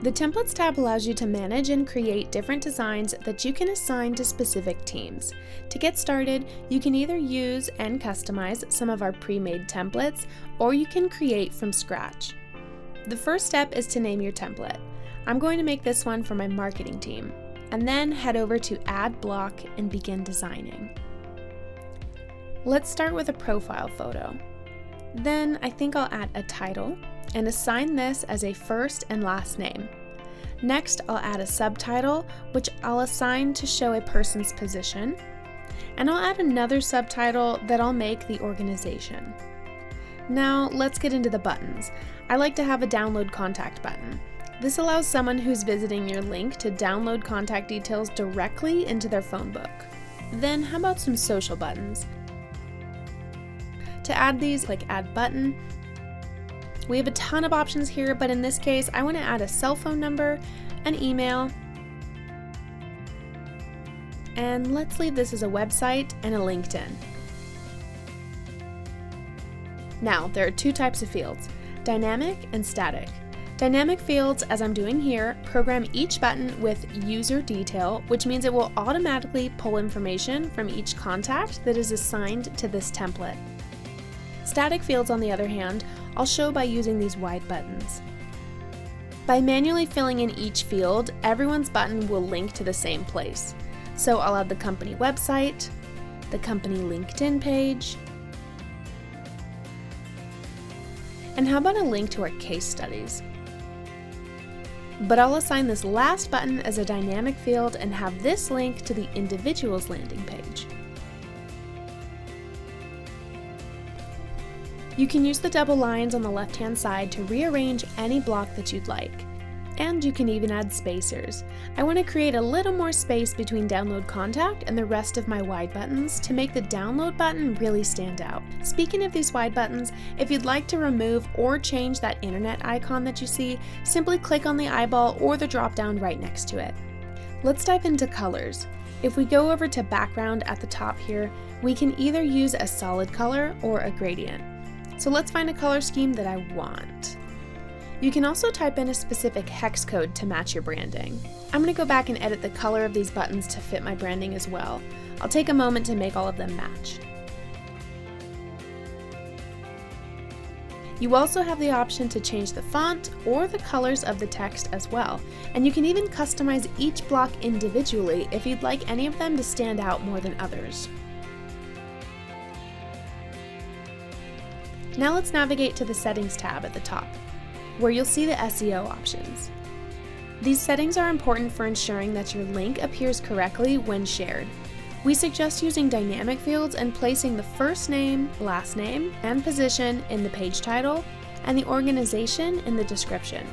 The Templates tab allows you to manage and create different designs that you can assign to specific teams. To get started, you can either use and customize some of our pre-made templates, or you can create from scratch. The first step is to name your template. I'm going to make this one for my marketing team, and then head over to Add Block and begin designing. Let's start with a profile photo. Then I think I'll add a title and assign this as a first and last name. Next, I'll add a subtitle, which I'll assign to show a person's position, and I'll add another subtitle that I'll make the organization. Now, let's get into the buttons. I like to have a download contact button. This allows someone who's visiting your link to download contact details directly into their phone book. Then, how about some social buttons? To add these, click Add Button. We have a ton of options here, but in this case, I want to add a cell phone number, an email, and let's leave this as a website and a LinkedIn. Now, there are two types of fields, dynamic and static. Dynamic fields, as I'm doing here, program each button with user detail, which means it will automatically pull information from each contact that is assigned to this template. Static fields, on the other hand, I'll show by using these wide buttons. By manually filling in each field, everyone's button will link to the same place. So I'll add the company website, the company LinkedIn page, and how about a link to our case studies? But I'll assign this last button as a dynamic field and have this link to the individual's landing page. You can use the double lines on the left-hand side to rearrange any block that you'd like. And you can even add spacers. I want to create a little more space between download contact and the rest of my wide buttons to make the download button really stand out. Speaking of these wide buttons, if you'd like to remove or change that internet icon that you see, simply click on the eyeball or the drop-down right next to it. Let's dive into colors. If we go over to background at the top here, we can either use a solid color or a gradient. So let's find a color scheme that I want. You can also type in a specific hex code to match your branding. I'm going to go back and edit the color of these buttons to fit my branding as well. I'll take a moment to make all of them match. You also have the option to change the font or the colors of the text as well, and you can even customize each block individually if you'd like any of them to stand out more than others. Now let's navigate to the Settings tab at the top, where you'll see the SEO options. These settings are important for ensuring that your link appears correctly when shared. We suggest using dynamic fields and placing the first name, last name, and position in the page title, and the organization in the description.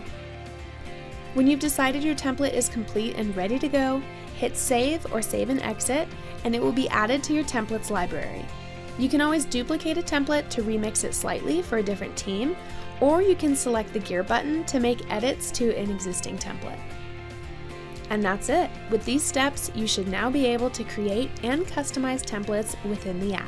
When you've decided your template is complete and ready to go, hit Save or Save and Exit, and it will be added to your templates library. You can always duplicate a template to remix it slightly for a different team, or you can select the gear button to make edits to an existing template. And that's it. With these steps, you should now be able to create and customize templates within the app.